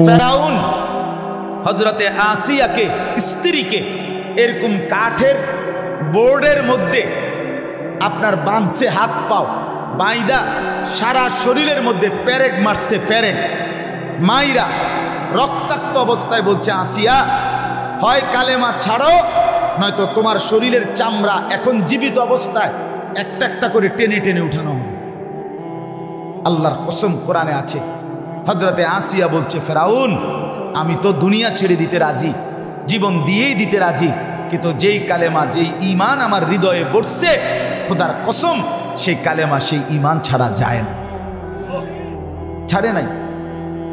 ফেরাউন হযরতে আসিয়াকে স্ত্রীকে এরকম কাঠের বোর্ডের মধ্যে আপনার বাঁধছে, হাত পাও বাইদা সারা শরীরের মধ্যে পেরেক মারছে, পেরেক মাইরা রক্তাক্ত অবস্থায় বলছে, আসিয়া হয় কালেমা ছাড়ো, নয়তো তোমার শরীরের চামড়া এখন জীবিত অবস্থায় একটা একটা করে টেনে টেনে উঠানো হবে। আল্লাহর কসম কোরআনে আছে। হযরতে আসিয়া বলছে, ফেরাউন আমি তো দুনিয়া ছেড়ে দিতে রাজি, জীবন দিয়েই দিতে রাজি, কিন্তু যেই কালেমা যেই ঈমান আমার হৃদয়ে বসছে, খোদার কসম সেই কালেমা সেই ঈমান ছাড়া যায় না। ছাড়ে নাই,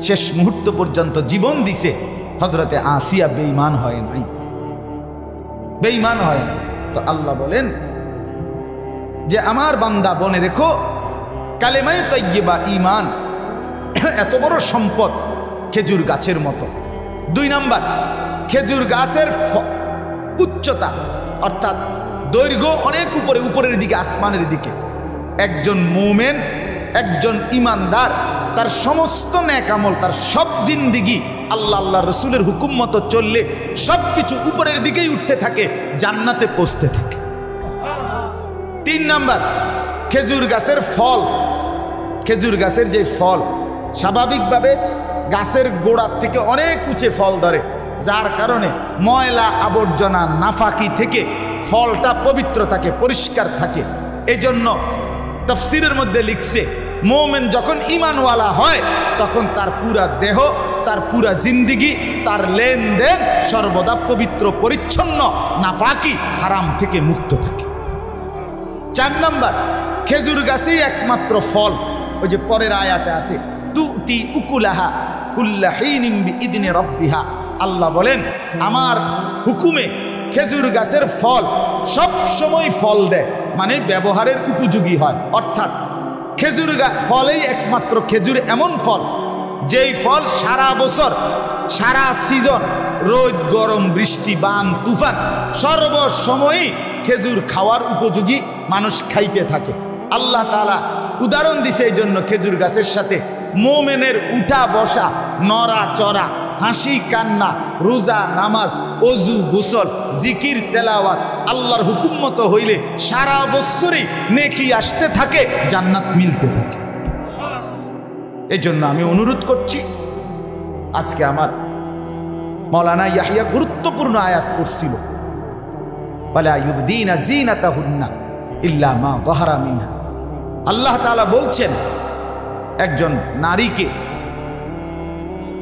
শেষ মুহূর্ত পর্যন্ত জীবন দিছে। হযরতে আসিয়া বেঈমান হয় নাই, বেঈমান হয় না। তো আল্লাহ বলেন যে আমার বান্দা বনে রেখো কালেমায়ে তাইয়্যিবা ঈমান এত বড় সম্পদ খেজুর গাছের মতো। 2 নাম্বার, খেজুর গাছের উচ্চতা অর্থাৎ দৈর্ঘ্য অনেক উপরে, উপরের দিকে, আসমানের দিকে। একজন মুমিন, একজন ঈমানদার তার সমস্ত নেক আমল, তার সব জিন্দেগি আল্লাহ আল্লাহ রসুলের হুকুম মতো চললে সবকিছু উপরের দিকেই উঠতে থাকে, জান্নাতে পৌঁছতে থাকে। 3 নাম্বার, খেজুর গাছের ফল। খেজুর গাছের যে ফল স্বাভাবিকভাবে গাছের গোড়ার থেকে অনেক উঁচে ফল ধরে, যার কারণে ময়লা আবর্জনা নাফাকি থেকে ফলটা পবিত্র থাকে, পরিষ্কার থাকে। এজন্য তাফসীরের মধ্যে লিখছে, মুমিন যখন ঈমানওয়ালা হয় তখন তার পুরা দেহ, তার পুরা জিন্দেগি, তার লেনদেন সর্বদা পবিত্র পরিচ্ছন্ন, নাপাকি হারাম থেকে মুক্ত থাকে। 4 নাম্বার, খেজুর গাছই একমাত্র ফল, ওই যে পরের আয়াতে আছে, তুতি উকুলাহা কুল্লা হিনিন বিইذনি রাব্বিহা। আল্লাহ বলেন আমার হুকুমে খেজুর গাছের ফল সব সময় ফল দেয়, মানে ব্যবহারের উপযোগী হয়। অর্থাৎ খেজুর ফলেই একমাত্র খেজুর এমন ফল যেই ফল সারা বছর, সারা সিজন, রোদ গরম বৃষ্টি বান তুফান সর্বসময়ই খেজুর খাওয়ার উপযোগী, মানুষ খাইতে থাকে। আল্লাহ তাআলা উদাহরণ দিছে এই জন্য খেজুর গাছের সাথে মুমিনের উঠা বসা, নড়া চড়া, হাসি কান্না, রোজা নামাজ, ওযু গোসল, জিকির তেলাওয়াত আল্লাহর হুকুম মতো হইলে সারা বছরই নেকি আসতে থাকে, জান্নাত মিলতে থাকে। এই জন্য আমি অনুরোধ করছি, আজকে আমার মাওলানা ইয়াহিয়া গুরুত্বপূর্ণ আয়াত পড়ছিল, ওয়ালা ইউবদিনা যিনাতাহুন্না ইল্লা মা যাহারা মিনহা। আল্লাহ তাআলা বলছেন একজন নারীকে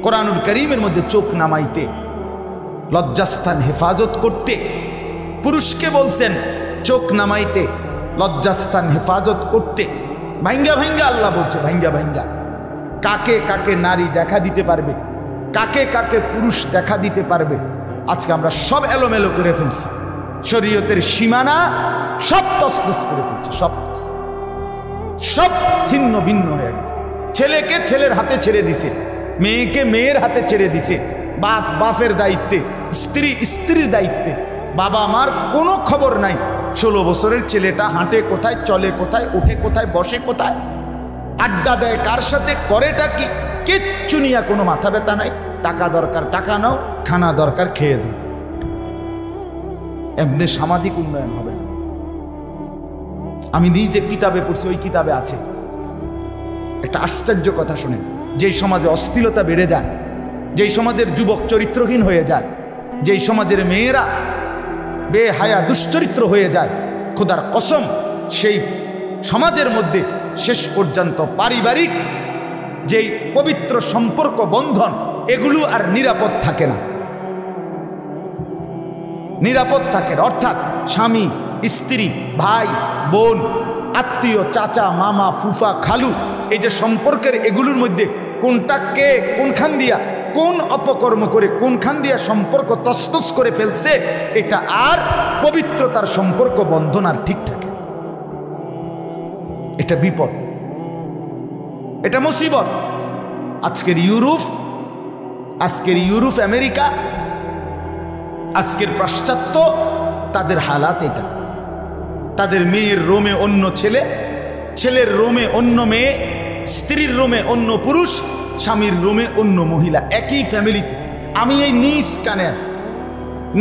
কোরআনুল কারীমের মধ্যে চোখ নামাইতে, লজ্জাস্থান হেফাজত করতে। পুরুষকে বলছেন চোখ নামাইতে, লজ্জাস্থান হেফাজত করতে। ভাঙ্গা ভাঙ্গা আল্লাহ বলছে, ভাঙ্গা ভাঙ্গা কাকে কাকে নারী দেখা দিতে পারবে, কাকে কাকে পুরুষ দেখা দিতে পারবে। আজকে আমরা সব এলোমেলো করে ফেলছি, শরীয়তের সীমানা সব তছনছ করে ফেলছে, সব ছিন্ন ভিন্ন হয়ে গেছে। ছেলেকে ছেলের হাতে ছেড়ে দিছে, মেয়েকে মেয়ের হাতে ছেড়ে দিছে, বাপ বাপের দায়িত্বে, স্ত্রী স্ত্রীর দায়িত্বে, বাবা মার কোনো খবর নাই। 16 বছরের ছেলেটা হাঁটে কোথায়, চলে কোথায়, উঠে কোথায়, বসে কোথায়, আড্ডা দেয় কার সাথে, করেটা কি, কিচ্ছু নিয়ে কোনো মাথা ব্যথা নাই। টাকা দরকার টাকা নাও, খানা দরকার খেয়ে যাও। এমনি সামাজিক উন্নয়ন হবে না। আমি নিজে কিতাবে পড়ছি, ওই কিতাবে আছে একটা আশ্চর্য কথা শুনেন। যেই সমাজে অশ্লীলতা বেড়ে যায়, যেই সমাজের যুবক চরিত্রহীন হয়ে যায়, যেই সমাজের মেয়েরা বেহায়া দুশ্চরিত্র হয়ে যায়, খোদার কসম সেই সমাজের মধ্যে শেষ পর্যন্ত পারিবারিক যেই পবিত্র সম্পর্ক বন্ধন, এগুলো আর নিরাপদ থাকে না, নিরাপদ থাকে না। অর্থাৎ স্বামী স্ত্রী, ভাই বোন, আত্মীয়, চাচা মামা ফুফা খালু, এই যে সম্পর্কের এগুলোর মধ্যে কোনটা কে কোনখান দিয়া কোন অপকর্ম করে কোনখান দিয়া সম্পর্ক তছনছ করে ফেলছে, এটা আর পবিত্রতার সম্পর্ক বন্ধন আর ঠিক থাকে। এটা বিপদ, এটা মুসিবত। আজকের ইউরোপ আমেরিকা, আজকের পাশ্চাত্য, তাদের হালাত এটা। তাদের মেয়ের রোমে অন্য ছেলে, ছেলের রোমে অন্য মেয়ে, স্ত্রীর রোমে অন্য পুরুষ, স্বামীর রুমে অন্য মহিলা, একই ফ্যামিলিতে। আমি এই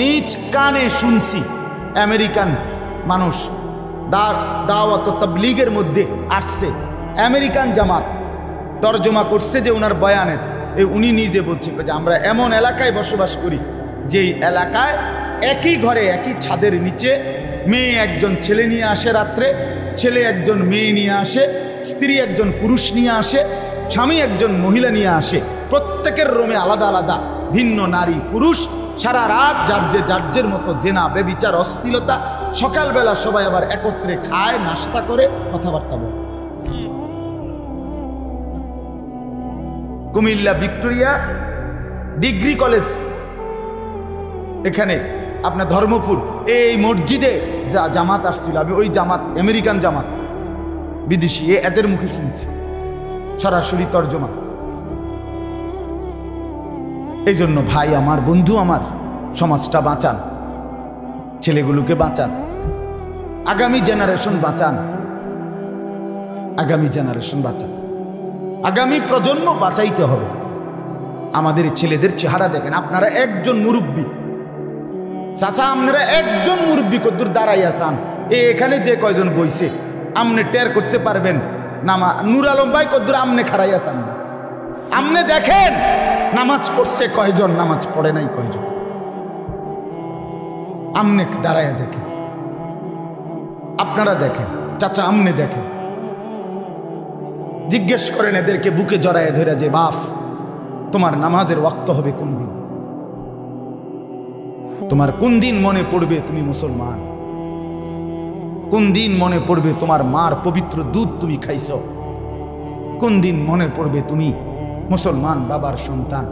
নিজ কানে শুনছি আমেরিকান মানুষ দাওয়াত তাবলীগের মধ্যে আসছে, আমেরিকান জামাত তর্জমা করছে যে ওনার বয়ানের, উনি নিজে বলছে যে আমরা এমন এলাকায় বসবাস করি যেই এলাকায় একই ঘরে একই ছাদের নিচে মেয়ে একজন ছেলে নিয়ে আসে, রাত্রে ছেলে একজন মেয়ে নিয়ে আসে, স্ত্রী একজন পুরুষ নিয়ে আসে, স্বামী একজন মহিলা নিয়ে আসে, প্রত্যেকের রুমে আলাদা আলাদা ভিন্ন নারী পুরুষ, সারা রাত যার মতো জেনা বেবিচার অশ্লীলতা, সকালবেলা সবাই আবার একত্রে খায়, নাস্তা করে, কথাবার্তা বলে। কুমিল্লা ভিক্টোরিয়া ডিগ্রি কলেজ, এখানে আপনার ধর্মপুর, এই মসজিদে জামাত আসছিল, আমি ওই জামাত আমেরিকান জামাত বিদেশি এদের মুখে শুনছি সরাসরি তর্জমা। এই জন্য ভাই আমার, বন্ধু আমার, সমাজটা বাঁচান, ছেলেগুলোকে বাঁচান, আগামী জেনারেশন বাঁচান, আগামী জেনারেশন বাঁচান, আগামী প্রজন্ম বাঁচাইতে হবে। আমাদের ছেলেদের চেহারা দেখেন, আপনারা একজন মুরব্বী চাচা, আপনারা একজন মুরব্বী কদ্দুর দাঁড়াই আসান, এখানে যে কয়জন বইছে আমনে টের করতে পারবেন নামা নূর আলম ভাই কদ্দুর আমনে খাড়াই আসান, আমনে দেখেন নামাজ পড়ছে কয়জন, নামাজ পড়ে নাই কয়জন, আমনে দাঁড়াইয়া দেখেন, আপনারা দেখেন, চাচা আমনে দেখেন, জিজ্ঞেস করেন এদেরকে বুকে জড়ায় ধরে যে বাপ তোমার নামাজের ওয়াক্ত হবে কোন দিন, তোমার কোন দিন মনে পড়বে তুমি মুসলমান, কোন দিন মনে পড়বে তোমার মার পবিত্র দুধ তুমি খাইছ, কোন দিন মনে পড়বে তুমি মুসলমান বাবার সন্তান।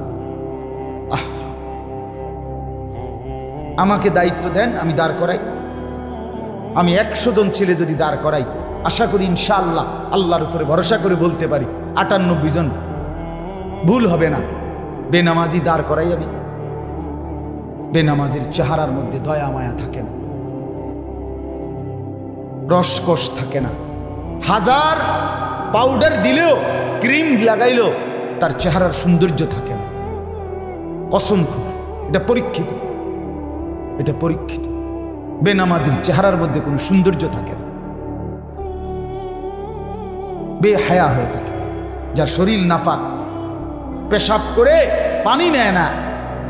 আমাকে দায়িত্ব দেন, আমি দাঁড় করাই, আমি 100 জন ছেলে যদি দাঁড় করাই, আশা করি ইনশাআল্লাহ আল্লাহর উপরে ভরসা করে বলতে পারি 98 জন ভুল হবে না। বেনামাজি দাঁড় করাই আমি, বেনামাজির চেহারার মধ্যে দয়া মায়া থাকে না, রসকস থাকে না, হাজার পাউডার দিলেও ক্রিম লাগাইলেও তার চেহারার সৌন্দর্য থাকে না। কসম, এটা পরীক্ষিত, এটা পরীক্ষিত। বেনামাজির চেহারার মধ্যে কোনো সৌন্দর্য থাকে না, বেহায়া হয়ে থাকে, যার শরীর নাফাক, পেশাব করে পানি নেয় না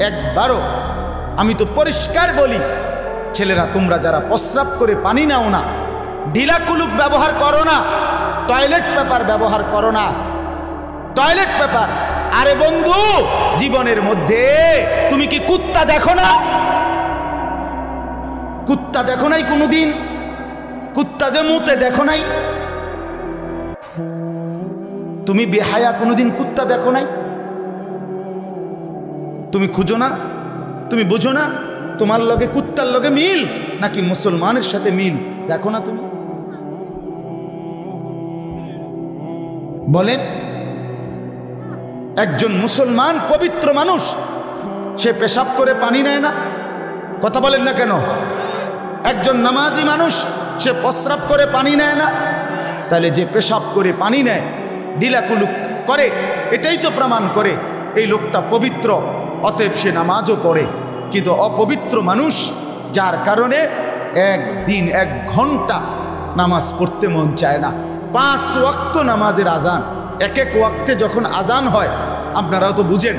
একবারও। আমি তো পরিষ্কার বলি, ছেলেরা তোমরা যারা প্রস্রাব করে পানি নাও না, ঢিলা কুলুক ব্যবহার করো না, টয়লেট পেপার ব্যবহার করো না, টয়লেট পেপার। আরে বন্ধু, জীবনের মধ্যে তুমি কি কুত্তা দেখো না? কুত্তা দেখো নাই কোনোদিন? কুত্তা যে মুতে দেখো নাই? তুমি বেহায়া কোনোদিন কুত্তা দেখো নাই? তুমি খুঁজো না, তুমি বুঝো না তোমার লগে কুত্তার লগে মিল নাকি মুসলমানের সাথে মিল? দেখো না তুমি? বলেন, একজন মুসলমান পবিত্র মানুষ, সে পেশাব করে পানি নেয় না? কথা বলেন না কেন? একজন নামাজি মানুষ, সে প্রস্রাব করে পানি নেয় না? তাহলে যে পেশাব করে পানি নেয়, ডিলাকুলুক করে, এটাই তো প্রমাণ করে এই লোকটা পবিত্র, অতএব সে নামাজও পড়ে। কিন্তু অপবিত্র মানুষ, যার কারণে একদিন 1 ঘন্টা নামাজ পড়তে মন চায় না। 5 ওয়াক্ত নামাজের আজান, এক ওয়াক্তে যখন আজান হয়, আপনারাও তো বুঝেন,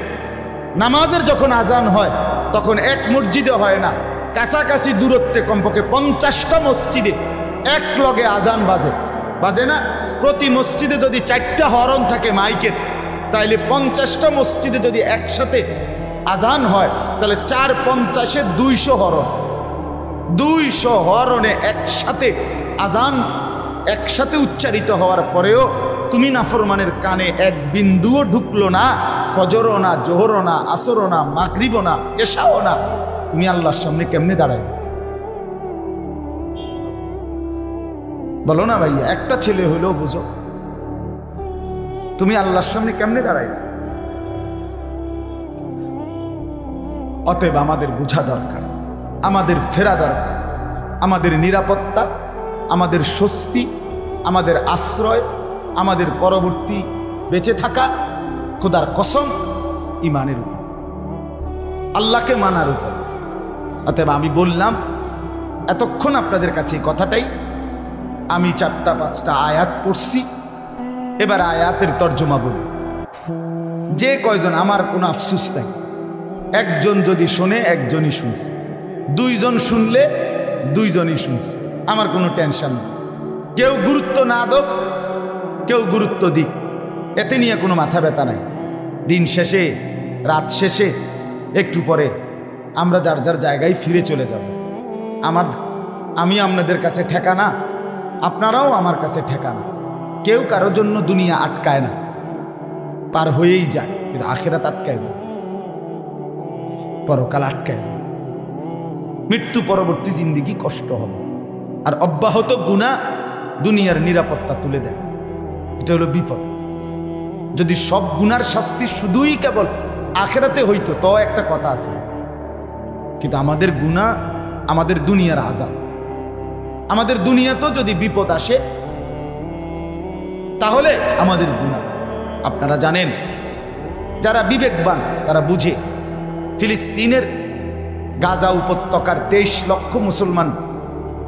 নামাজের যখন আজান হয় তখন এক মসজিদে হয় না, কাছাকাছি দূরত্বে কমপক্ষে 50টা মসজিদে এক লগে আজান বাজে না? প্রতি মসজিদে যদি 4টা হরন থাকে মাইকের, তাইলে 50টা মসজিদে যদি একসাথে আজান হয়, তাহলে 4 50 200 হরন, 200 হরনে একসাথে আজান একসাথে উচ্চারিত হওয়ার পরেও তুমি নাফরমানের কানে এক বিন্দুও ঢুকলো না, ফজরও না, জোহরও না, আসরও না, মাগরিবও না, এশাও না, তুমি আল্লাহর সামনে কেমনে দাঁড়াবে? বলো না ভাইয়া, একটা ছেলে হইলেও বুঝো, তুমি আল্লাহর সামনে কেমনে দাঁড়াবে? অতএব আমাদের বুঝা দরকার, আমাদের ফেরা দরকার, আমাদের নিরাপত্তা, আমাদের স্বস্তি, আমাদের আশ্রয়, আমাদের পরবর্তী বেঁচে থাকা খোদার কসম ইমানের উপর, আল্লাহকে মানার উপর। অতএব আমি বললাম এতক্ষণ আপনাদের কাছে এই কথাটাই। আমি 4-5টা আয়াত পড়ছি, এবার আয়াতের তর্জমা বলি। যে কয়জন, আমার কোনো আফসুস নাই, একজন যদি শোনে একজনই শুনছে, 2 জন শুনলে 2 জনই শুনছে, আমার কোনো টেনশন নেই। কেউ গুরুত্ব না দিক, কেউ গুরুত্ব দিক, এতে নিয়ে কোনো মাথা ব্যথা নাই। দিন শেষে, রাত শেষে, একটু পরে আমরা যার যার জায়গায় ফিরে চলে যাব। আমি আপনাদের কাছে ঠেকানা, আপনারাও আমার কাছে ঠেকানা। কেউ কারোর জন্য দুনিয়া আটকায় না, পার হয়েই যায়, কিন্তু আখিরাত আটকায় যায়, পরকাল আটকায় যায়। মৃত্যু পরবর্তী জিন্দেগি কষ্ট হবে, আর অব্যাহত গুনাহ দুনিয়ার নিরাপত্তা তুলে দেয়। এটা হলো বিপদ। যদি সব গুনার শাস্তি শুধুই কেবল আখিরাতে হইতো তো একটা কথা আছে, কিন্তু আমাদের গুনাহ আমাদের দুনিয়ার আযাব। আমাদের দুনিয়াতেও যদি বিপদ আসে তাহলে আমাদের গুনাহ। আপনারা জানেন, যারা বিবেকবান তারা বুঝে, ফিলিস্তিনের গাজা উপত্যকার 23 লক্ষ মুসলমান,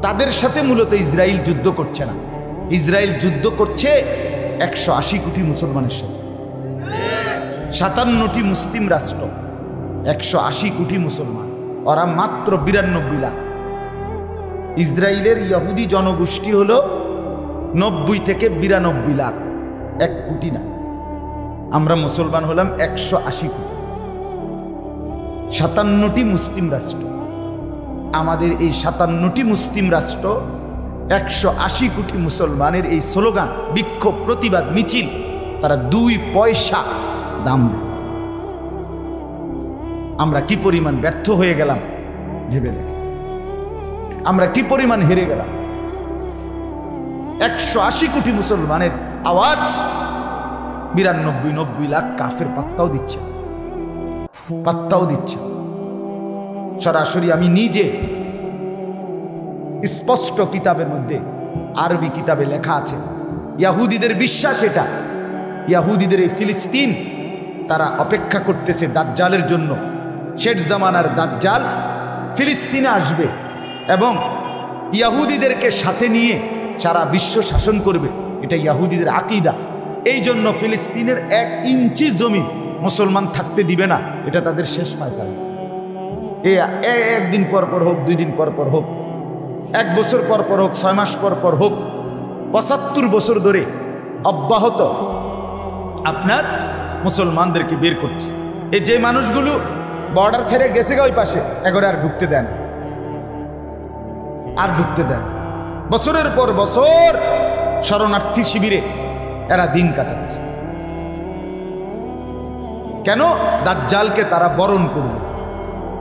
তাদের সাথে মূলত ইসরায়েল যুদ্ধ করছে না। ইসরায়েল যুদ্ধ করছে 180 কোটি মুসলমানের সাথে। 57টি মুসলিম রাষ্ট্র, 180 কোটি মুসলমান, ওরা মাত্র 92 লাখ। ইসরায়েলের ইহুদি জনগোষ্ঠী হলো 90 থেকে 92 লাখ, 1 কোটি না। আমরা মুসলমান হলাম 180 কোটি। 57টি মুসলিম রাষ্ট্র, আমাদের এই 57টি মুসলিম রাষ্ট্র 180 কোটি মুসলমানের এই স্লোগান, বিক্ষোভ, প্রতিবাদ, মিছিল, তারা 2 পয়সা দাম দেয়। আমরা কি পরিমাণ ব্যর্থ হয়ে গেলাম ভেবে দেখে, আমরা কি পরিমাণ হেরে গেলাম। 180 কোটি মুসলমানের আওয়াজ 92-90 লাখ কাফের পাত্তাও দিচ্ছে, পাত্তাও দিচ্ছে। সরাসরি আমি নিজে স্পষ্ট কিতাবের মধ্যে, আরবি কিতাবে লেখা আছে, ইহুদিদের বিশ্বাস এটা, ইহুদিদের এই ফিলিস্তিন, তারা অপেক্ষা করতেছে দাজ্জালের জন্য। শেষ জামানার দাজ্জাল ফিলিস্তিনে আসবে এবং ইহুদিদেরকে সাথে নিয়ে সারা বিশ্ব শাসন করবে, এটা ইহুদিদের আকীদা। এই জন্য ফিলিস্তিনের 1 ইঞ্চি জমি মুসলমান থাকতে দিবে না, এটা তাদের শেষ ফয়সালা। একদিন পর পর হোক, 2 দিন পর পর হোক, 1 বছর পর পর হোক, 6 মাস পর পর হোক, 75 বছর ধরে অব্যাহত আপনার মুসলমানদেরকে বের করছে। এই যে মানুষগুলো বর্ডার ছেড়ে গেছে ওই পাশে, এগোরে আর ঢুকতে দেন, আর ঢুকতে দেন। বছরের পর বছর শরণার্থী শিবিরে এরা দিন কাটাচ্ছে। কেন? দাজ্জালকে তারা বরণ করবে।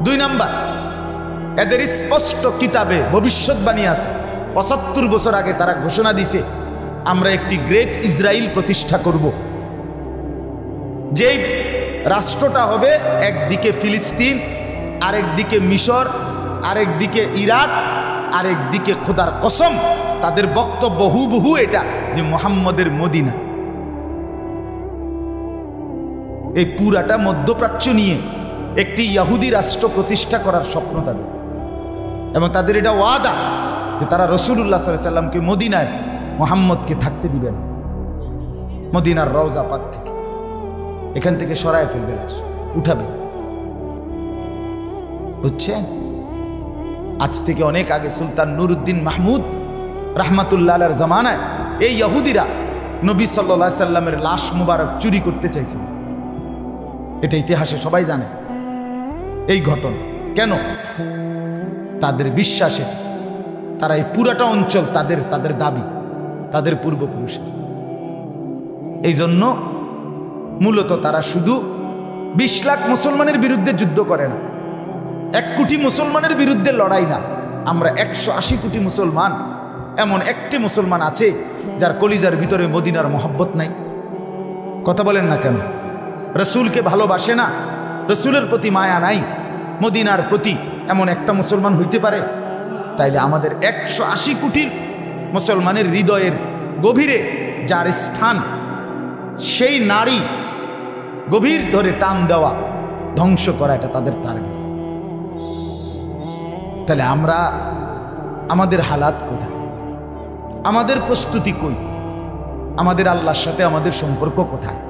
2 নাম্বার, এদের স্পষ্ট কিতাবে ভবিষ্যৎবাণী আছে। 75 বছর আগে তারা ঘোষণা দিছে, আমরা একটি গ্রেট ইসরায়েল প্রতিষ্ঠা করব, যেই রাষ্ট্রটা হবে একদিকে ফিলিস্তিন, আরেকদিকে মিশর, আরেকদিকে ইরাক, আরেকদিকে খোদার কসম তাদের বক্তব্য হুবহু এটা, যে মুহাম্মদের মদিনা। এই পুরাটা মধ্যপ্রাচ্য নিয়ে একটি ইহুদি রাষ্ট্র প্রতিষ্ঠা করার স্বপ্ন তাদের, এবং তাদের এটা ওয়াদা যে তারা রাসূলুল্লাহ সাল্লাল্লাহু আলাইহি সাল্লামকে মদিনায় মুহাম্মদকে থাকতে দিবেন, মদিনার রওজা পাক থেকে, এখান থেকে সরায় ফেলবে, লাশ উঠাবে। বুঝছেন? আজ থেকে অনেক আগে সুলতান নুরউদ্দিন মাহমুদ রাহমাতুল্লাহ আলাইহির জামানায় এই ইহুদিরা নবী সাল্লাল্লাহু আলাইহি সাল্লামের লাশ মুবারক চুরি করতে চাইছিল। এটা ইতিহাসে সবাই জানে এই ঘটনা। কেন? তাদের বিশ্বাসে তারা এই পুরাটা অঞ্চল তাদের দাবি, তাদের পূর্বপুরুষের। এই জন্য মূলত তারা শুধু 20 লাখ মুসলমানের বিরুদ্ধে যুদ্ধ করে না, 1 কোটি মুসলমানের বিরুদ্ধে লড়াই না। আমরা 180 কোটি মুসলমান, এমন একটি মুসলমান আছে যার কলিজার ভিতরে মদিনার মহব্বত নাই? কথা বলেন না কেন? রসুলকে ভালোবাসে না, রসুলের প্রতি মায়া নাই, মদিনার প্রতি এমন একটা মুসলমান হইতে পারে? তাইলে আমাদের 180 কোটির মুসলমানের হৃদয়ের গভীরে যার স্থান, সেই নারী গভীর ধরে টান দেওয়া, ধ্বংস করা, এটা তাদের টার্গেট। তাহলে আমরা আমাদের হালাত কোথায়? আমাদের প্রস্তুতি কই? আমাদের আল্লাহর সাথে আমাদের সম্পর্ক কোথায়?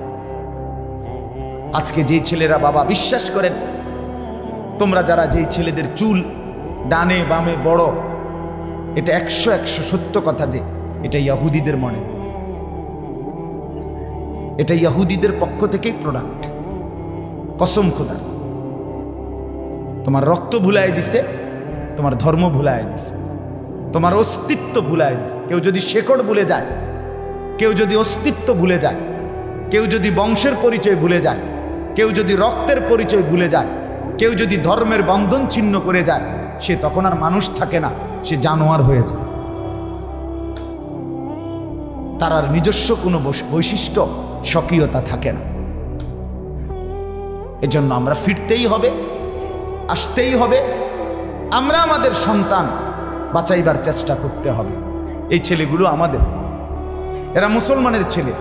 আজকে যেই ছেলেরা, বাবা বিশ্বাস করেন, তোমরা যারা যেই ছেলেদের চুল ডানে বামে বড়, এটা 100 সত্য কথা যে এটা ইহুদিদের মনে, এটা ইহুদিদের পক্ষ থেকেই প্রোডাক্ট। কসম খোদার, তোমার রক্ত ভুলায় দিছে, তোমার ধর্ম ভুলায় দিছে, তোমার অস্তিত্ব ভুলায় দিছে। কেউ যদি শেকড় ভুলে যায়, কেউ যদি অস্তিত্ব ভুলে যায়, কেউ যদি বংশের পরিচয় ভুলে যায়, কেউ যদি রক্তের পরিচয় ভুলে যায়, কেউ যদি ধর্মের বন্ধন ছিন্ন করে যায়, সে তখন আর মানুষ থাকে না, সে জানোয়ার হয়ে যায়। তার আর নিজস্ব কোনো বৈশিষ্ট্য, স্বকীয়তা থাকে না। এজন্য আমরা ফিরতেই হবে, আসতেই হবে। আমরা আমাদের সন্তান বাঁচাইবার চেষ্টা করতে হবে। এই ছেলেগুলো আমাদের, এরা মুসলমানের ছেলে,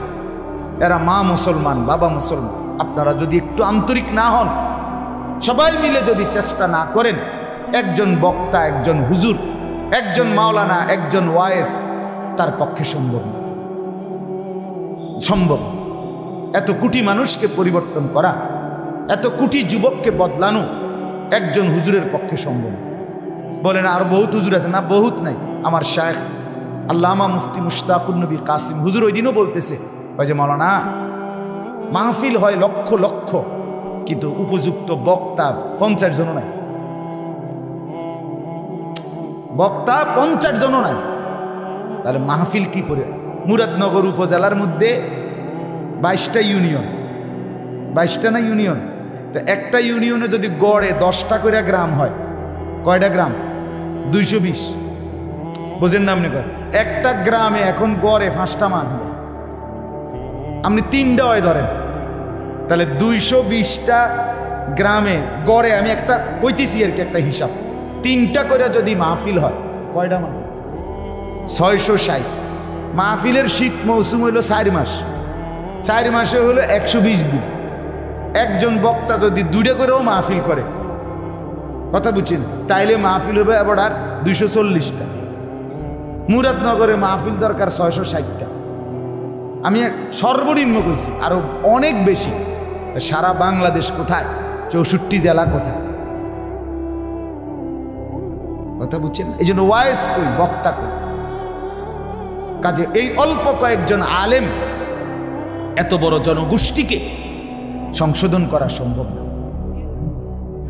এরা মা মুসলমান, বাবা মুসলমান। আপনারা যদি একটু আন্তরিক না হন, সবাই মিলে যদি চেষ্টা না করেন, একজন বক্তা, একজন হুজুর, একজন মাওলানা, একজন ওয়ায়েস, তার পক্ষে সম্ভব না। সম্ভব এত কোটি মানুষকে পরিবর্তন করা, এত কোটি যুবককে বদলানো একজন হুজুরের পক্ষে সম্ভব। বলেন আর বহুত হুজুর আছে না? বহুত নাই। আমার শায়েখ আল্লামা মুফতি মুশতাকুর নবী কাসিম হুজুর ওই দিনও বলতেছে, ওই যে মাওলানা, মাহফিল হয় লক্ষ লক্ষ, কিন্তু উপযুক্ত বক্তা 50 জন নাই। বক্তা 50 জন নাই, তাহলে মাহফিল কি করে? মুরাদনগর উপজেলার মধ্যে 22টা ইউনিয়ন, 22টা না ইউনিয়ন, তো একটা ইউনিয়নে যদি গড়ে 10টা করে গ্রাম হয়, কয়টা গ্রাম? 220। বোঝেন না আপনি? একটা গ্রামে এখন গড়ে 5টা মান, আপনি 3টা হয় ধরেন, তাহলে 220টা গ্রামে গড়ে, আমি একটা কইতেছি আর কি, একটা হিসাব, 3টা করে যদি মাহফিল হয়, কয়টা মাহফিল? 660। মাহফিলের শীত মৌসুম হইল 4 মাস, 4 মাসে হলো 120 দিন। একজন বক্তা যদি 2টা করেও মাহফিল করে, কথা বুঝছেন, তাইলে মাহফিল হবে এবার আর 240টা। মুরাদনগরে মাহফিল দরকার 660টা। আমি সর্বনিম্ন কইছি, আরো অনেক বেশি। সারা বাংলাদেশ কোথায়? 64 জেলা কোথায়? কথা বুঝছেন? এই জন্য ওয়াইস কই, বক্তা কই। কাজে এই অল্প কয়েকজন আলেম এত বড় জনগোষ্ঠীকে সংশোধন করা সম্ভব না।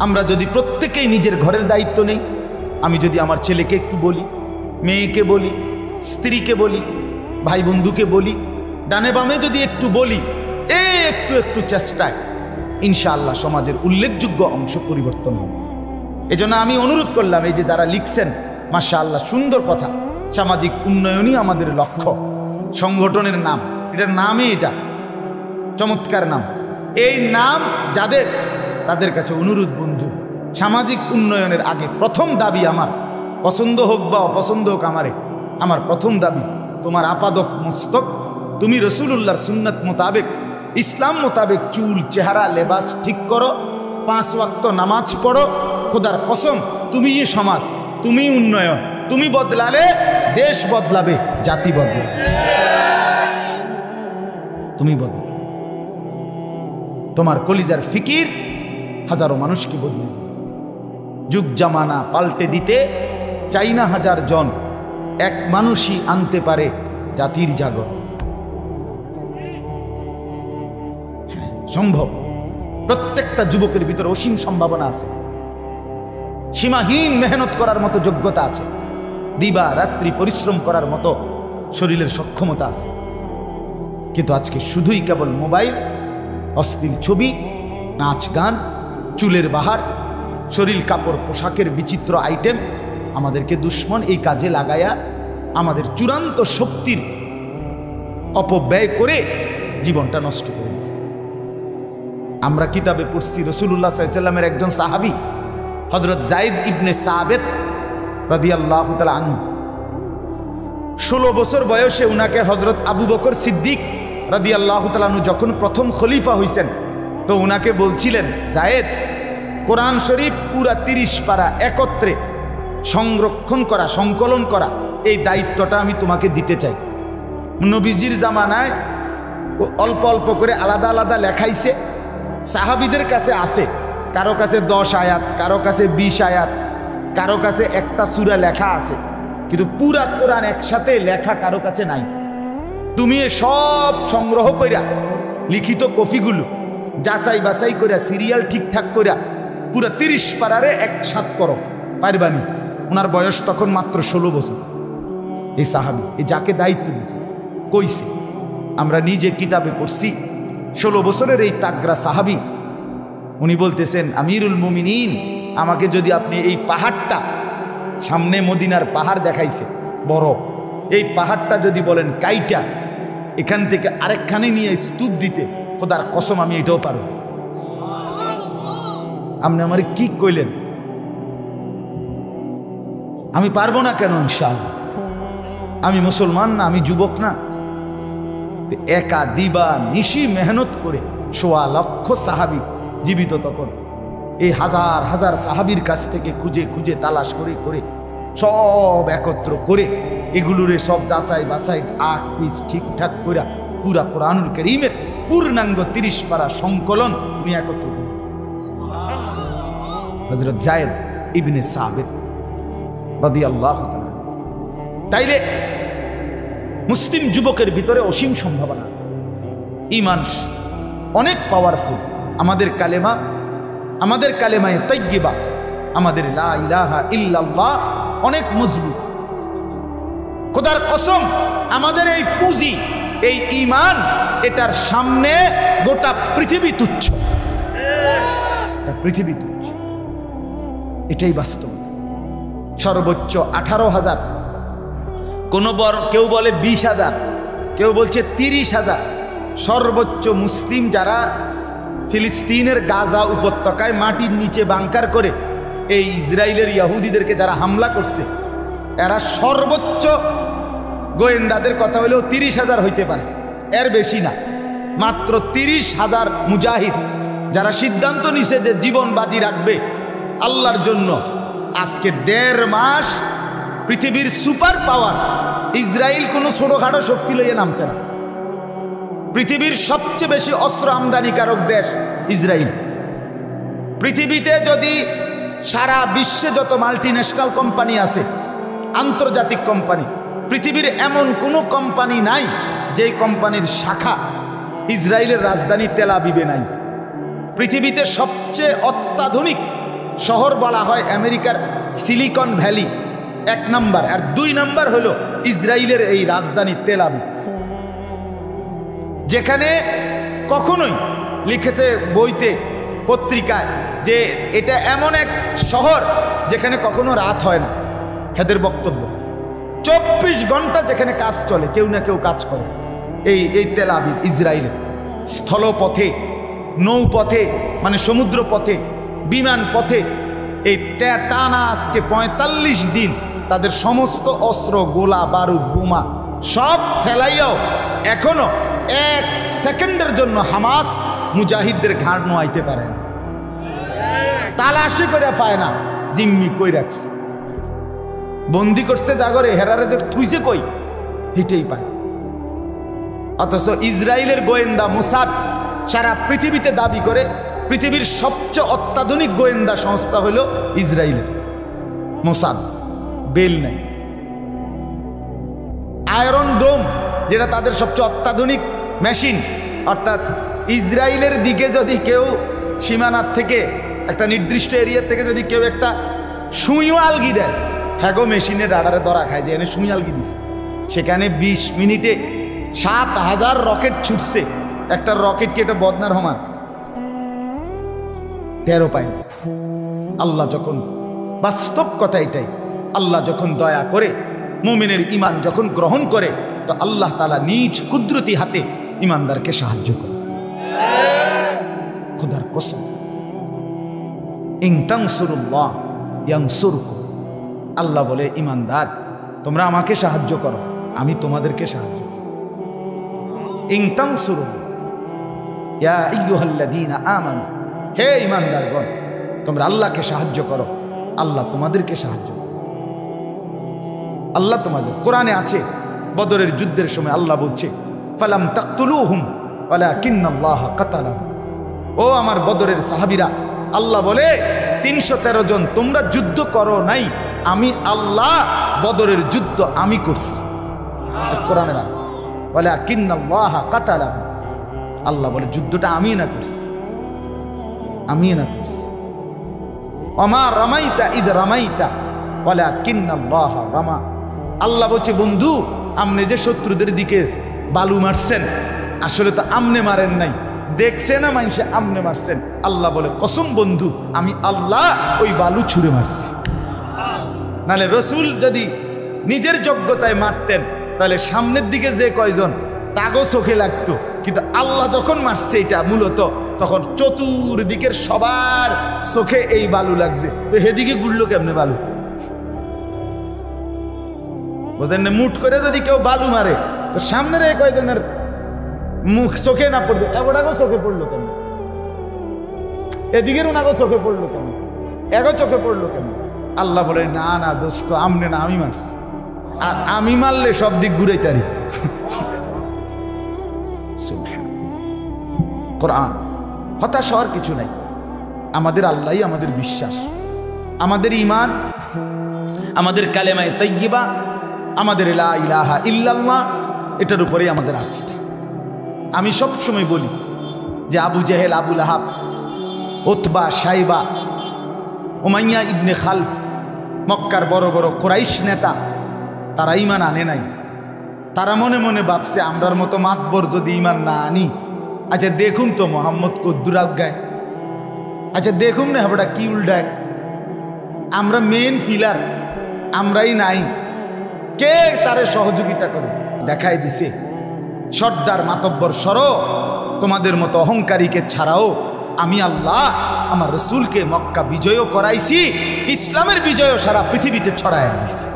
আমরা যদি প্রত্যেকেই নিজের ঘরের দায়িত্ব নেই, আমি যদি আমার ছেলেকে একটু বলি, মেয়েকে বলি, স্ত্রীকে বলি, ভাই বন্ধুকে বলি, ডানে বামে যদি একটু বলি, একটু একটু চেষ্টায় ইনশাআল্লাহ সমাজের উল্লেখযোগ্য অংশ পরিবর্তন হবে। এজন্য আমি অনুরোধ করলাম, এই যে যারা লিখছেন, মাশাআল্লাহ সুন্দর কথা, সামাজিক উন্নয়নই আমাদের লক্ষ্য, সংগঠনের নাম, এটার নামই এটা চমৎকার নাম। এই নাম যাদের, তাদের কাছে অনুরোধ, বন্ধু, সামাজিক উন্নয়নের আগে প্রথম দাবি আমার, পছন্দ হোক বা অপছন্দ হোক, আমার প্রথম দাবি, তোমার আপাদক মস্তক তুমি রসুলুল্লাহর সুন্নাত মোতাবেক, ইসলাম মোতাবেক চুল, চেহারা, লেবাস ঠিক করো, 5 ওয়াক্ত নামাজ পড়ো। খোদার কসম, তুমি সমাজ, তুমি উন্নয়ন, তুমি বদলালে দেশ বদলাবে, জাতি বদলাবে, তুমি বদলাবে। তোমার কলিজার ফিকির হাজারো মানুষকে বদলে। যুগ জামানা পাল্টে দিতে চাই না 1000 জন, এক মানুষই আনতে পারে জাতির জাগরণ। সম্ভব। প্রত্যেকটা যুবকের ভিতরে অসীম সম্ভাবনা আছে, সীমাহীন মেহনত করার মতো যোগ্যতা আছে, দিবা রাত্রি পরিশ্রম করার মতো শরীরের সক্ষমতা আছে। কিন্তু আজকে শুধুই কেবল মোবাইল, অশ্লীল ছবি, নাচ গান, চুলের বাহার, শরীর কাপড় পোশাকের বিচিত্র আইটেম আমাদেরকে দুশ্মন এই কাজে লাগায়া আমাদের চূড়ান্ত শক্তির অপব্যয় করে জীবনটা নষ্ট করে দিয়েছে। আমরা কিতাবে পড়ছি, রাসূলুল্লাহ সাল্লাল্লাহু আলাইহি ওয়াসাল্লামের একজন সাহাবী হযরত যায়েদ ইবনে সাবিত রাদিয়াল্লাহু তাআলা আনহু, 16 বছর বয়সে উনাকে হযরত আবু বকর সিদ্দিক রাদিয়াল্লাহু তাআলা আনহু যখন প্রথম খলিফা হইছেন, তো উনাকে বলছিলেন, জায়েদ, কোরআন শরীফ পুরা 30 পারা একত্রে সংরক্ষণ করা, সংকলন করা, এই দায়িত্বটা আমি তোমাকে দিতে চাই। নবীজির জামানায় অল্প অল্প করে আলাদা আলাদা লেখাইছে, সাহাবীদের কাছে আছে, কারো কাছে 10 আয়াত, কারো কাছে 20 আয়াত, কারো কাছে একটা সূরা লেখা আছে, কিন্তু পুরা কোরআন একসাথে লেখা কারো কাছে নাই। তুমি সব সংগ্রহ কইরা লিখিত কপিগুলো যাচাই বাছাই কইরা সিরিয়াল ঠিকঠাক কইরা পুরা 30 পারারে একসাথ করো, পারবানি? ওনার বয়স তখন মাত্র 16 বছর। এই সাহাবী, এই যাকে দায়িত্ব দিয়েছে, কইছে, আমরা নিজে কিতাবে পড়ছি, 16 বছরের এই তাগরা সাহাবী, উনি বলতেছেন, আমিরুল মুমিনিন, আমাকে যদি আপনি এই পাহাড়টা, সামনে মদিনার পাহাড় দেখাইছে বড়, এই পাহাড়টা যদি বলেন কাইটা এখান থেকে আরেকখানে নিয়ে স্তূপ দিতে, খোদার কসম আমি এটাও পারব। আপনি আমার কি কইলেন? আমি পারবো না কেন? ইনশাআল্লাহ, আমি মুসলমান না, আমি যুবক না? একা দিবা নিশি মেহনত করে 1.25 লক্ষ সাহাবী জীবিত তখন, এই হাজার হাজার সাহাবীর কাছ থেকে খুঁজে খুঁজে তালাশ করে করে সব একত্র করে এগুলোরে সব যাচাই বাছাই আখ পিস ঠিকঠাক করে পুরা কোরআনুল কারীমের পূর্ণাঙ্গ 30 পারা সংকলন উনি একত্র করেন। হযরত যায়েদ ইবনে সাবিত রাদিয়াল্লাহু তাআলা। তাইলে মুসলিম যুবকের ভিতরে অসীম সম্ভাবনা আছে, ঈমান অনেক পাওয়ারফুল। আমাদের কালেমায়ে তাইয়্যিবা, আমাদের লা ইলাহা ইল্লাল্লাহ অনেক মজবুত। খোদার কসম, আমাদের এই পুঁজি, এই ঈমান, এটার সামনে গোটা পৃথিবী তুচ্ছ, পৃথিবী তুচ্ছ। এটাই বাস্তব। সর্বোচ্চ 18,000, কেউ বলে 20,000, কেউ বলছে 30,000 সর্বোচ্চ মুসলিম যারা ফিলিস্তিনের গাজা উপত্যকায় মাটির নিচে বাংকার করে এই ইসরায়েলের ইহুদিদেরকে যারা হামলা করছে, এরা সর্বোচ্চ গোয়েন্দাদের কথা হলেও 30,000 হইতে পারে, এর বেশি না। মাত্র 30,000 মুজাহিদ যারা সিদ্ধান্ত নিছে যে জীবন বাজি রাখবে আল্লাহর জন্য। আজকে 1.5 মাস পৃথিবীর সুপার পাওয়ার ইসরায়েল কোনো ছোটখাটো শক্তি লইয়ে নামছে না। পৃথিবীর সবচেয়ে বেশি অস্ত্র আমদানিকারক দেশ ইসরায়েল। পৃথিবীতে যদি সারা বিশ্বে যত মাল্টিন্যাশনাল কোম্পানি আছে, আন্তর্জাতিক কোম্পানি, পৃথিবীর এমন কোনো কোম্পানি নাই যেই কোম্পানির শাখা ইসরায়েলের রাজধানী তেল আবিবে নাই। পৃথিবীতে সবচেয়ে অত্যাধুনিক শহর বলা হয় আমেরিকার সিলিকন ভ্যালি 1 নাম্বার, আর 2 নাম্বার হলো ইসরায়েলের এই রাজধানী তেল আবিব, যেখানে কখনোই লিখেছে বইতে পত্রিকায় যে এটা এমন এক শহর যেখানে কখনো রাত হয় না। এদের বক্তব্য 24 ঘন্টা যেখানে কাজ চলে, কেউ না কেউ কাজ করে। এই তেল আবিব ইসরায়েলের স্থলপথে, নৌপথে, মানে সমুদ্র পথে, বিমান পথে, এই টানা আজকে 45 দিন তাদের সমস্ত অস্ত্র, গোলা বারুদ, বোমা সব ফেলাইয়াও এখনো 1 সেকেন্ডের জন্য হামাস মুজাহিদদের ঘাড় নোয়াইতে পারে না। তালাশি করে পায় না, জিম্মি কই রাখছে, বন্দি করছে জাগরে, হেরারে যে তুইছে কই, হিটেই পায়। অথচ ইসরায়েলের গোয়েন্দা মোসাদ সারা পৃথিবীতে দাবি করে পৃথিবীর সবচেয়ে অত্যাধুনিক গোয়েন্দা সংস্থা হলো ইসরায়েলের মোসাদ। বেল নেই, আয়রন ডোম যেটা তাদের সবচেয়ে অত্যাধুনিক মেশিন, অর্থাৎ ইসরায়েলের দিকে যদি কেউ সীমানার থেকে একটা নির্দিষ্ট এরিয়া থেকে যদি কেউ একটা সুইও আলগি দেয়, হ্যাঁ গো মেশিনের রাডারে ধরা খায় যে এনে সুই আলগি দিছে, সেখানে 20 মিনিটে 7,000 রকেট ছুটছে। একটা রকেটকে এটা বদনার সমান, টেরও পায় না। আল্লাহ যখন, বাস্তব কথা এটাই, আল্লাহ যখন দয়া করে মুমিনের ঈমান যখন গ্রহণ করে, তো আল্লাহ তাআলা নিজ কুদরতি হাতে ঈমানদারকে সাহায্য করে। খোদার কসম, ইন তানসুরুল্লাহ ইয়ানসুরকুম, আল্লাহ বলে ঈমানদার তোমরা আমাকে সাহায্য করো, আমি তোমাদেরকে সাহায্য করব। ইন তানসুরুল্লাহ, ইয়া আইয়ুহাল্লাযীনা আমানু, হে ঈমানদারগণ, তোমরা আল্লাহকে সাহায্য করো, আল্লাহ তোমাদেরকে সাহায্য করো। আল্লাহ তোমাদের, কোরআনে আছে বদরের যুদ্ধের সময় আল্লাহ বলছে ফালাম তাকতুলুহুম ওয়ালাকিন্নাল্লাহা কাতালাহুম। ও আমার বদরের সাহাবীরা, আল্লাহ বলে 313 জন তোমরা যুদ্ধ করো নাই, আমি আল্লাহ বদরের যুদ্ধ আমি করছি। কোরআনে না ওয়ালাকিন্নাল্লাহা কাতালাহুম, আল্লাহ বলে যুদ্ধটা আমি না করছি, আমি না করছি। ওমা রামাইতা ইদ রামাইতা ওয়ালাকিন্নাল্লাহা রামা। আল্লাহ বলছে বন্ধু, আপনি যে শত্রুদের দিকে বালু মারছেন, আসলে তো আমনে মারেন নাই, দেখছে না মানুষে আমনে মারছেন। আল্লাহ বলে কসম বন্ধু, আমি আল্লাহ ওই বালু ছুঁড়ে মারছি। নালে রসুল যদি নিজের যোগ্যতায় মারতেন তাহলে সামনের দিকে যে কয়জন তাগো চোখে লাগতো, কিন্তু আল্লাহ যখন মারছে এটা মূলত, তখন চতুর্দিকের সবার চোখে এই বালু লাগছে। তো হেদিকে গুড়লো কেমনে বালু? বোঝেন না? মুঠ করে যদি কেউ বালু মারে তো সামনের এই কয়জনের মুখ চোখে না পড়বে, এগোটাকেও চোখে পড়লো কেন? এদিকের ওনাকেও চোখে পড়লো কেন? এগো চোখে পড়লো কেন? আল্লাহ বলে না না দোস্ত, আমনে না, আমি মারছি। আর আমি মারলে সব দিক ঘুরাই তারি। কোরআন, হতাশ হওয়ার কিছু নাই। আমাদের আল্লাহই আমাদের বিশ্বাস, আমাদের ঈমান, আমাদের কালেমায়ে তাইয়্যিবা, আমাদের লা ইলাহা ইল্লাল্লাহ, এটার উপরেই আমাদের আস্থা। আমি সব সময় বলি যে আবু জেহেল, আবু লাহাব, উতবা, শাইবা, উমাইয়া ইবনে খালফ, মক্কার বড় বড় কুরাইশ নেতা, তারা ঈমান আনে নাই। তারা মনে মনে ভাবছে আমরার মতো মাতবর যদি ঈমান না আনি, আচ্ছা দেখুন তো মোহাম্মদ কদ্দুর আজ্ঞায়, আচ্ছা দেখুন না হাবড়া কি উল্টায়, আমরা মেন ফিলার, আমরাই নাই, কে তারে সহযোগিতা করে? দেখাই দিছে সর্দার মাতব্বর সরো, তোমাদের মতো অহংকারীকে ছাড়াও আমি আল্লাহ আমার রসুলকে মক্কা বিজয়ও করাইছি, ইসলামের বিজয়ও সারা পৃথিবীতে ছড়াইয়া দিছি।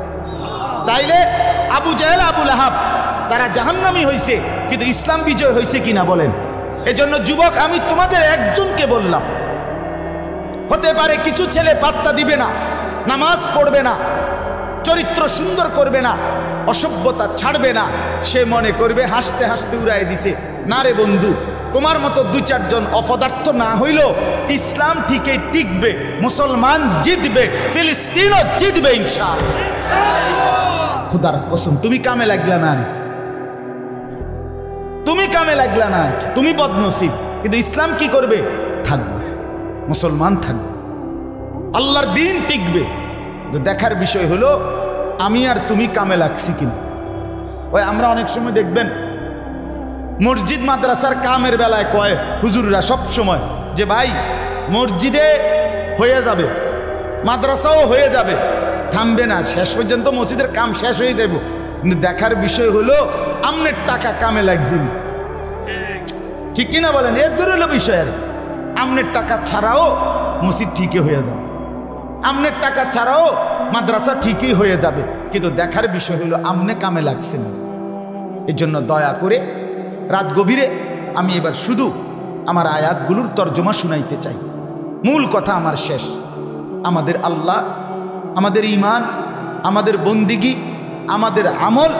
তাইলে আবু জেহেল, আবু লাহাব তারা জাহান্নামী হয়েছে, কিন্তু ইসলাম বিজয় হয়েছে কিনা বলেন? এজন্য যুবক, আমি তোমাদের একজনকে বললাম, হতে পারে কিছু ছেলে পাত্তা দিবে না, নামাজ পড়বে না, চরিত্র সুন্দর করবে না, অসভ্যতা ছাড়বে না, সে মনে করবে হাসতে হাসতে উড়াই দিছে। না রে বন্ধু, তোমার মতো 2-4 জন অপদার্থ না হইল ইসলাম ঠিকই টিকবে, মুসলমান জিতবে, ফিলিস্তিনও জিতবে ইনশাআল্লাহ। খুদার কসম, তুমি কামে লাগলা না, তুমি কামে লাগলা না, তুমি বদনসিব, কিন্তু ইসলাম কি করবে? থাকবে, মুসলমান থাকবে, আল্লাহর দিন টিকবে। তো দেখার বিষয় হলো আমি আর তুমি কামে লাগছি কিনা। ওই আমরা অনেক সময় দেখবেন মসজিদ মাদ্রাসার কামের বেলায় কয় হুজুররা সব সময় যে ভাই মসজিদে হয়ে যাবে, মাদ্রাসাও হয়ে যাবে, থামবে না, শেষ পর্যন্ত মসজিদের কাম শেষ হয়ে যাব। কিন্তু দেখার বিষয় হলো আমনের টাকা কামে লাগছে, ঠিক কিনা বলেন? এর দূর হলো বিষয়। আর আমনের টাকা ছাড়াও মসজিদ ঠিকই হয়ে যাবে, আমনের টাকা ছাড়াও মাদ্রাসা ঠিকই হয়ে যাবে, কিন্তু দেখার বিষয় হলো আমনে কামে লাগছে না। এই জন্য দয়া করে রাত গভীরে আমি এবার শুধু আমার আয়াতগুলোর তর্জমা শুনাইতে চাই। মূল কথা আমার শেষ। আমাদের আল্লাহ, আমাদের ঈমান, আমাদের বন্দিগি, আমাদের আমল,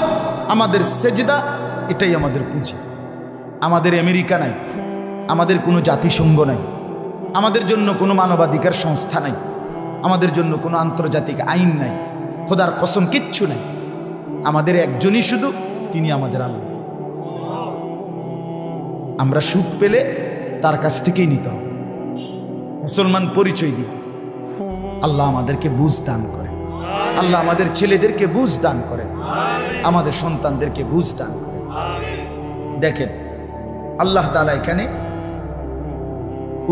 আমাদের সেজদা, এটাই আমাদের পুঁজি। আমাদের আমেরিকা নাই, আমাদের কোনো জাতিসংঘ নাই, আমাদের জন্য কোনো মানবাধিকার সংস্থা নাই, আমাদের জন্য কোনো আন্তর্জাতিক আইন নাই, খোদার কসম কিচ্ছু নাই। আমাদের একজনই শুধু, তিনি আমাদের আল্লাহ। আমরা সুখ পেলে তার কাছ থেকেই নিতে হবে, মুসলমান পরিচয় দিয়ে। আল্লাহ আমাদেরকে বুঝ দান করে, আল্লাহ আমাদের ছেলেদেরকে বুঝ দান করে, আমাদের সন্তানদেরকে বুঝ দান করে। দেখেন আল্লাহ তাআলা এখানে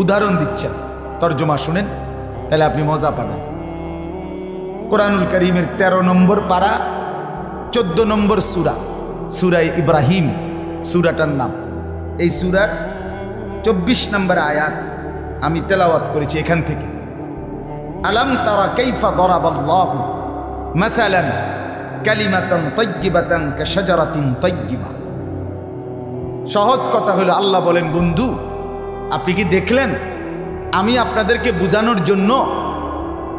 উদাহরণ দিচ্ছেন, তর্জমা শুনেন তাহলে আপনি মজা পাবেন। কোরআনুল কারীমের 13 নম্বর পারা 14 নম্বর সূরা, সূরা ইব্রাহিম সূরাটার নাম। এই সূরার 24 নম্বর আয়াত আমি তেলাওয়াত করেছি এখান থেকে। আলাম তারা কাইফা দরাবাল্লাহু মাসালান কালিমাতান তাইয়্যিবাতান কাশাজারাতিন তাইয়্যিবা। সহজ কথা হলো আল্লাহ বলেন, বন্ধু আপনি কি দেখলেন? আমি আপনাদেরকে বোঝানোর জন্য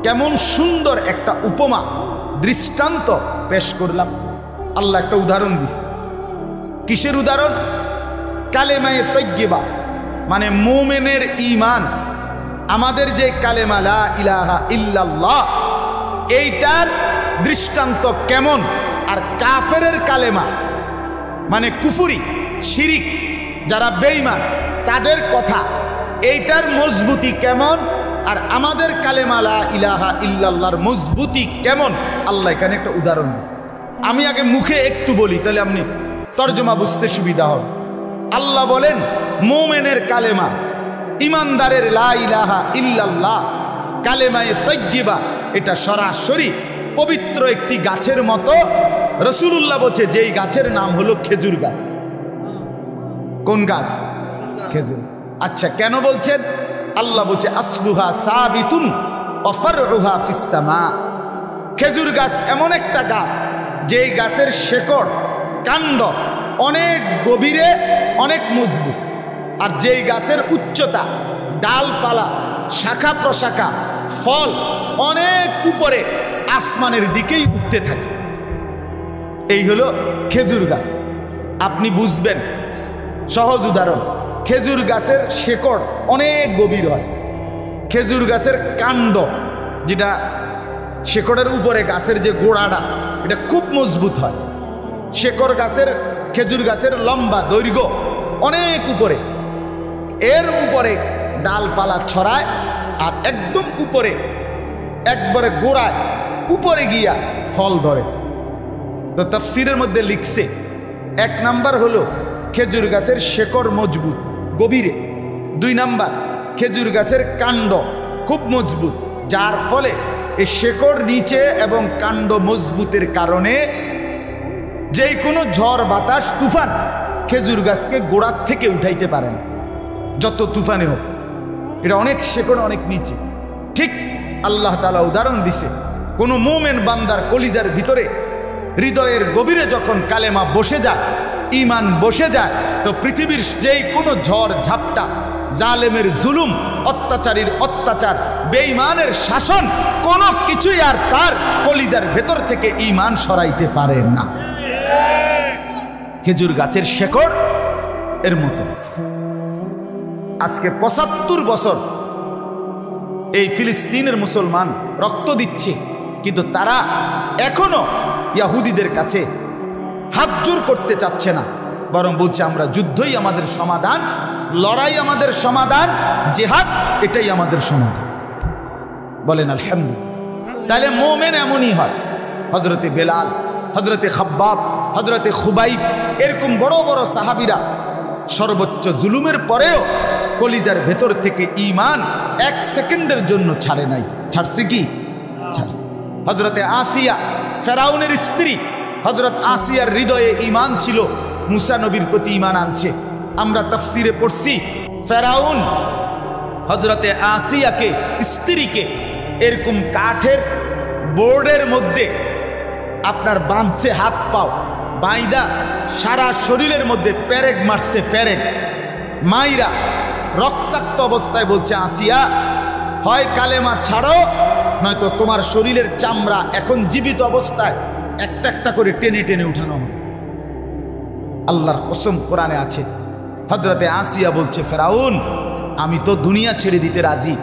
কেমন সুন্দর একটা উপমা দৃষ্টান্ত পেশ করলাম। আল্লাহ একটা উদাহরণ দিছে। কিসের উদাহরণ? কালেমায়ে তয়্যিবা, মানে মুমিনের ঈমান। আমাদের যে কালেমা লা ইলাহা ইল্লাল্লাহ, এইটার দৃষ্টান্ত কেমন, আর কাফেরের কালেমা মানে কুফরি, শিরিক, যারা বেঈমান তাদের কথা, এইটার মজবুতি কেমন, আর আমাদের কালেমা লা ইলাহা ইল্লাল্লাহর মজবুতি কেমন, আল্লাহ এখানে একটা উদাহরণ দিয়েছে। আমি আগে মুখে একটু বলি, তাহলে আপনি তর্জমা বুঝতে সুবিধা হবে। আল্লাহ বলেন মুমিনের কালেমা, ইমানদারের লা ইলাহা ইল্লাল্লাহ, কালেমায়ে তয়্যিবা, এটা সরাসরি পবিত্র একটি গাছের মতো। রাসূলুল্লাহ বলছে যেই গাছের নাম হলো খেজুর গাছ। কোন গাছ? খেজুর। আচ্ছা, কেন বলছেন? আল্লাহ বলছে আসলুহা সাবিতুন ওয়া ফারউহা ফিস সামা। খেজুর গাছ এমন একটা গাছ, যেই গাছের শেকড়, কাণ্ড অনেক গভীরে, অনেক মজবুত, আর যেই গাছের উচ্চতা, ডালপালা, শাখা প্রশাখা, ফল অনেক উপরে আসমানের দিকেই উঠতে থাকে। এই হলো খেজুর গাছ। আপনি বুঝবেন, সহজ উদাহরণ, খেজুর গাছের শেকড় অনেক গভীর হয়। খেজুর গাছের কাণ্ড, যেটা শেকড়ের উপরে গাছের যে গোড়াটা, এটা খুব মজবুত হয়। শেকড় গাছের, খেজুর গাছের লম্বা দৈর্ঘ্য অনেক উপরে, এর উপরে ডালপালা ছড়ায়, আর একদম উপরে, একবারে গোড়ায় উপরে গিয়া ফল ধরে। তো তাফসীরের মধ্যে লিখছে, 1 নাম্বার হলো খেজুর গাছের শেকড় মজবুত গভীরে। 2 নাম্বার, খেজুর গাছের কাণ্ড খুব মজবুত, যার ফলে এই শেকড় নিচে এবং কাণ্ড মজবুতের কারণে যেই কোনো ঝড় বাতাস তুফান খেজুর গাছকে গোড়ার থেকে উঠাইতে পারে না, যত তুফানে হোক। এটা অনেক শেকড় অনেক নিচে। ঠিক আল্লাহ তাআলা উদাহরণ দিছে, কোনো মুমিন বান্দার কলিজার ভিতরে, হৃদয়ের গভীরে যখন কালেমা বসে যায়, ঈমান বসে যায়, তো পৃথিবীর যেই কোনো ঝড় ঝাপটা, জালেমের জুলুম, অত্যাচারীর অত্যাচার, বেঈমানের শাসন, কোনো কিছুই আর তার কলিজার ভেতর থেকে ঈমান সরাইতে পারে না। খেজুর গাছের শেকড় এর মতো। আজকে 75 বছর এই ফিলিস্তিনের মুসলমান রক্ত দিচ্ছে, কিন্তু তারা এখনো ইহুদিদের কাছে হাত জোর করতে চাচ্ছে না, বরং বলছে আমরা যুদ্ধই আমাদের সমাধান, লড়াই আমাদের সমাধান, জিহাদ এটাই আমাদের সমাধান। বলেন আলহামদুলিল্লাহ। তাহলে মুমিন এমনই হয়। হযরতে বেলাল, হযরতে খাব্বাব, হযরতে খুবাইব, এরকম বড় বড় সাহাবীরা সর্বোচ্চ জুলুমের পরেও কলিজার ভেতর থেকে ঈমান 1 সেকেন্ডের জন্য ছাড়ে নাই। ছাড়ছে কি? ছাড়ছে। হযরতে আসিয়া, ফেরাউনের স্ত্রী, হযরত আসিয়ার হৃদয়ে ঈমান ছিল, মুসা নবীর প্রতি ঈমান আনছে। আমরা তাফসীরে পড়ছি, ফেরাউন হযরতে আসিয়াকে, স্ত্রীকে এরকম কাঠের বোর্ডের মধ্যে আপনার বাঁধছে, হাত পাও বাইদা, সারা শরীরের মধ্যে পেরেক মারছে, পেরেক মাইরা রক্তাক্ত অবস্থায় বলছে, আসিয়া হয় কালেমা ছাড়ো, নয়তো তোমার শরীরের চামড়া এখন জীবিত অবস্থায় একটা একটা করে টেনে টেনে উঠানো হবে। আল্লাহর কসম, কোরআনে আছে, হযরতে আসিয়া বলছে, ফেরাউন আমি তো দুনিয়া ছেড়ে দিতে রাজি,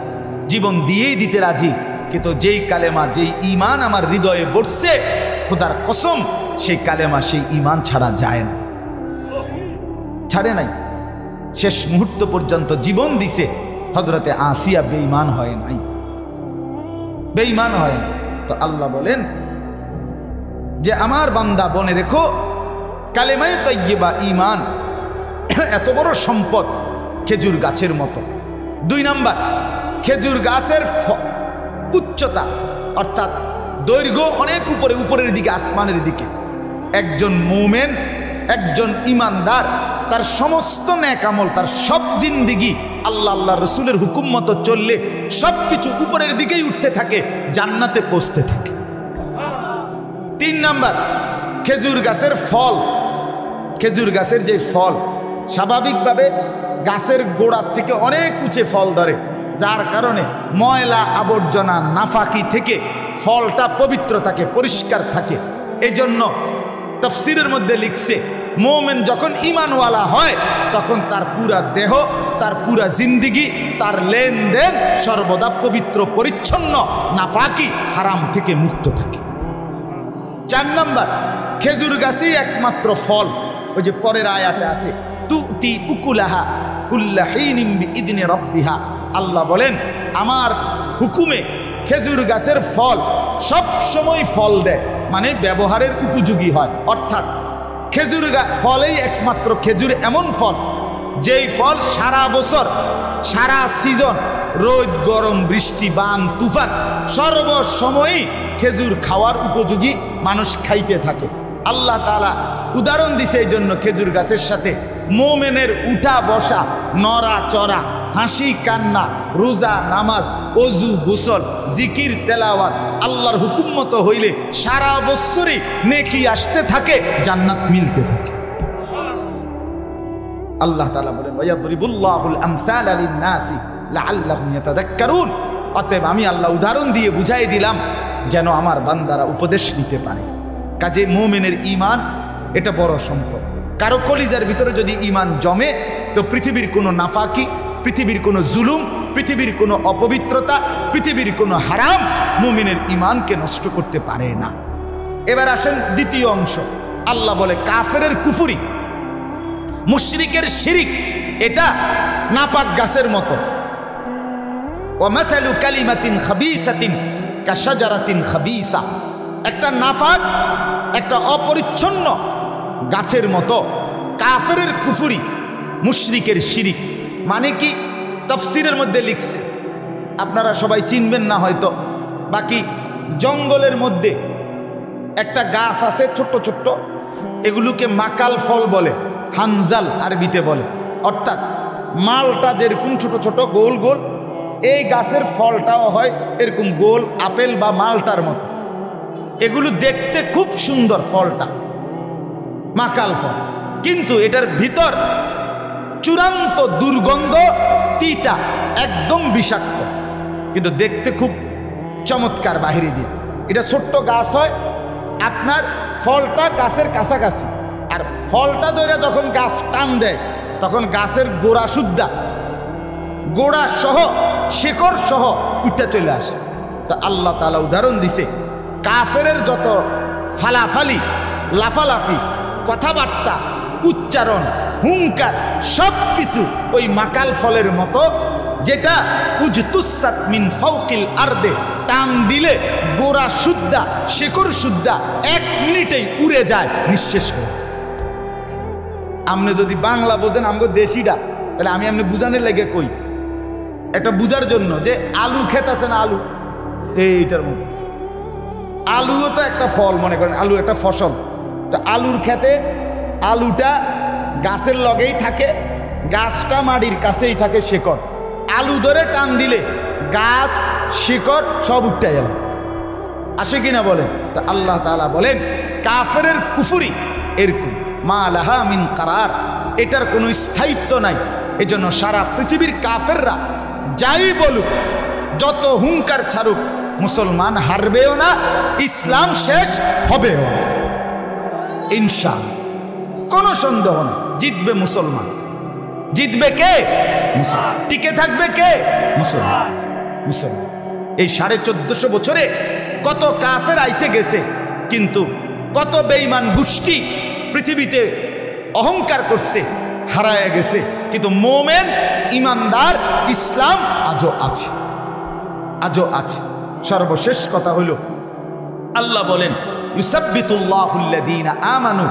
জীবন দিয়েই দিতে রাজি, কিন্তু যেই কালেমা, যেই ঈমান আমার হৃদয়ে বসছে, খোদার কসম সেই কালেমা, সেই ঈমান ছাড়া যায় না। ছাড়ে নাই, শেষ মুহূর্ত পর্যন্ত জীবন দিছে। হযরতে আসিয়া বেঈমান হয় নাই, বেঈমান হয় না। তো আল্লাহ বলেন যে আমার বান্দা বনে রেখো, কালেমায়ে তয়্যিবা, ঈমান এত বড় সম্পদ, খেজুর গাছের মতো। 2 নাম্বার, খেজুর গাছের উচ্চতা, অর্থাৎ দৈর্ঘ্য অনেক উপরে, উপরের দিকে, আসমানের দিকে। একজন মুমিন, একজন ঈমানদার, তার সমস্ত নেক আমল, তার সব জিন্দেগি আল্লাহ আল্লাহ রসুলের হুকুম মতো চললে সবকিছু উপরের দিকেই উঠতে থাকে, জান্নাতে পৌঁছতে থাকে। 3 নাম্বার, খেজুর গাছের ফল, খেজুর গাছের যে ফল, স্বাভাবিকভাবে গাছের গোড়ার থেকে অনেক উঁচে ফল ধরে, যার কারণে ময়লা আবর্জনা নাফাকি থেকে ফলটা পবিত্র থাকে, পরিষ্কার থাকে। এজন্য তাফসীরের মধ্যে লিখছে, মুমিন যখন ঈমানওয়ালা হয় তখন তার পুরা দেহ, তার পুরা জিন্দেগি, তার লেনদেন সর্বদা পবিত্র পরিচ্ছন্ন, নাপাকি হারাম থেকে মুক্ত থাকে। 4 নম্বর, খেজুর গাছই একমাত্র ফল। ওই যে পরের আয়াতে আছে, তুতি উকুলাহা কুল্লা হিনিম বিইذনি রাব্বিহা। আল্লাহ বলেন আমার হুকুমে খেজুর গাছের ফল সব সময় ফল দেয়, মানে ব্যবহারের উপযোগী হয়। অর্থাৎ খেজুর ফলেই একমাত্র খেজুর এমন ফল যেই ফল সারা বছর, সারা সিজন, রোদ গরম বৃষ্টি বান তুফান সর্বসময়ই খেজুর খাওয়ার উপযোগী, মানুষ খাইতে থাকে। আল্লাহ তাআলা উদাহরণ দিছে এই জন্য খেজুর গাছের সাথে। মোমেনের উঠা বসা, নড়া চড়া, হাসি কান্না, রোজা নামাজ, অজু গোসল, জিকির তেলাওয়াত আল্লাহর হুকুম মতো হইলে সারা বছরই নেকি আসতে থাকে, জান্নাত মিলতে থাকে। আল্লাহ তাআলা বলেন, ওয়ায়াদরিবুল্লাহুল আমসালা লিন-নাসি লাআল্লাহুম ইয়াতাযাক্কারুন। অতএব আমি আল্লাহ উদাহরণ দিয়ে বুঝাই দিলাম যেন আমার বান্দারা উপদেশ নিতে পারে। কাজে মুমিনের ঈমান এটা বড় সম্পদ। কারো কলিজার ভিতরে যদি ঈমান জমে তো পৃথিবীর কোনো নাফাকি, পৃথিবীর কোনো জুলুম, পৃথিবীর কোনো অপবিত্রতা, পৃথিবীর কোনো হারাম মুমিনের ঈমানকে নষ্ট করতে পারে না। এবার আসেন দ্বিতীয় অংশ। আল্লাহ বলে কাফেরের কুফরি, মুশরিকের শিরিক এটা নাপাক গাছের মতো। ওয়ামাথালু কালিমাতিন খাবিসাতিন কাশাজারাতিন খাবিসা, একটা নাফাক, একটা অপরিচ্ছন্ন গাছের মতো কাফেরের কুফরি, মুশরিকের শিরিক। মানে কি? তাফসীরের মধ্যে লিখছে, আপনারা সবাই চিনবেন না হয়তো, বাকি জঙ্গলের মধ্যে একটা গাছ আছে ছোট্ট ছোট্ট, এগুলোকে মাকাল ফল বলে, হানজাল আরবিতে বলে। অর্থাৎ মালটা যেরকম ছোট ছোট গোল গোল, এই গাছের ফলটাও হয় এরকম গোল, আপেল বা মালটার মতো। এগুলো দেখতে খুব সুন্দর, ফলটা মাকাল ফল, কিন্তু এটার ভিতর চূড়ান্ত দুর্গন্ধ, তিতা, একদম বিষাক্ত, কিন্তু দেখতে খুব চমৎকার বাহিরে দিয়ে। এটা ছোট্ট গাছ হয়, আপনার ফলটা গাছের কাছাকাছি, আর ফলটা ধরে যখন গাছ টান দেয় তখন গাছের গোড়া সুদ্ধা, গোড়া সহ শিকড় সহ উঠে চলে আসে। তো আল্লাহ তাআলা উদাহরণ দিছে, কাফেরের যত ফালাফালি, লাফালাফি, কথাবার্তা, উচ্চারণ, হুঙ্কার সব কিছু ওই মাকাল ফলের মতো, যেটা উজতুসাত মিন ফাওকিল আরদে, টান দিলে গোড়া সুদ্ধা শিকড় সুদ্ধা 1 মিনিটেই উড়ে যায়, নিঃশেষ হয়ে যায়। আপনি যদি বাংলা বোঝেন আমগো দেশিটা, তাহলে আমি আপনি বুঝানোর লেগে কই, একটা বুঝার জন্য, যে আলু ক্ষেত আছে না, আলু এইটার মতো। আলুও তো একটা ফল, মনে করেন আলু একটা ফসল। তো আলুর ক্ষেতে আলুটা গাছের লগেই থাকে, গাছটা মাটির কাছেই থাকে, শিকড়। আলু ধরে টান দিলে গাছ শিকড় সব উঠতে গেল, আসে কিনা বলেন? তো আল্লাহ তাআলা বলেন কাফেরের কুফরি এরকম, মা লাহা মিন কারার, এটার কোনো স্থায়িত্ব নাই। এজন্য সারা পৃথিবীর কাফেররা যাই বলুক, যত হুঙ্কার ছাড়ুক, মুসলমান হারবেও না, ইসলাম শেষ হবেও না, ইনশাআল্লাহ, কোনো সন্দেহ না। জিতবে মুসলমান। জিতবে কে? মুসলমান। টিকে থাকবে কে? মুসলমান। মুসলমান। এই 1450 বছরে কত কাফের আইসে গেছে, কিন্তু কত বেঈমান গোষ্ঠী পৃথিবীতে অহংকার করছে, হারায় গেছে, কিন্তু মোমেন ইমানদার ইসলাম আজও আছে, আজও আছে। সর্বশেষ কথা হইল, আল্লাহ বলেন ইউসাব্বিতুল্লাহুল্লাযীনা আমানু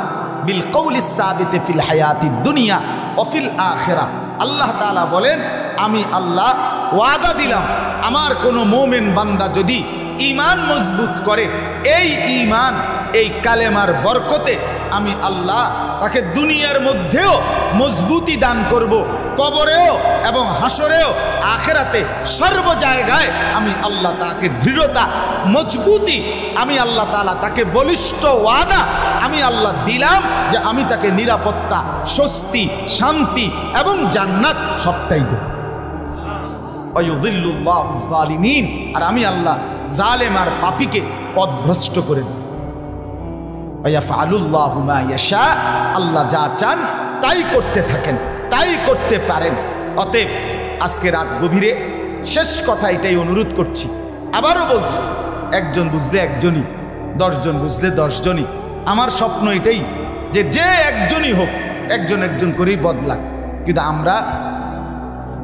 বিল কওলিস সাবিতি ফিল হায়াতিদ দুনিয়া ওয়া ফিল আখিরাহ। আল্লাহ তাআলা বলেন আমি আল্লাহ ওয়াদা দিলাম, আমার কোনো মুমিন বান্দা যদি ঈমান মজবুত করে, এই ঈমান এই কালেমার বরকতে আমি আল্লাহ তাকে দুনিয়ার মধ্যেও মজবুতি দান করব, কবরেও এবং হাসরেও আখেরাতে সর্ব জায়গায় আমি আল্লাহ তাকে দৃঢ়তা মজবুতি আমি আল্লাহ তাআলা তাকে বলিষ্ঠ ওয়াদা আমি আল্লাহ দিলাম যে আমি তাকে নিরাপত্তা, স্বস্তি, শান্তি এবং জান্নাত সবটাই দেব। ওয়ায়ুযিল্লুল্লাহু যালিমিন, আর আমি আল্লাহ জালেম আর পাপীকে পথভ্রষ্ট করে দেব। ওয়ায়াফআলুল্লাহু মা ইয়াশা, আল্লাহ যা চান তাই করতে থাকেন, তাই করতে পারেন। অতএব আজকে রাত গভীরে শেষ কথা এটাই অনুরোধ করছি, আবারও বলছি, একজন বুঝলে একজনই, 10 জন বুঝলে 10 জনই। আমার স্বপ্ন এটাই যে যে একজনই হোক, একজন একজন করেই বদলাক, কিন্তু আমরা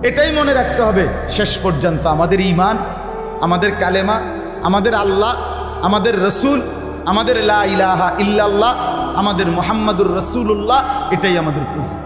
এটাই মনে রাখতে হবে শেষ পর্যন্ত আমাদের ঈমান, আমাদের কালেমা, আমাদের আল্লাহ, আমাদের রসুল, আমাদের লা ইলাহা ইল্লাল্লাহ, আমাদের মুহাম্মাদুর রাসূলুল্লাহ, এটাই আমাদের পুঁজি।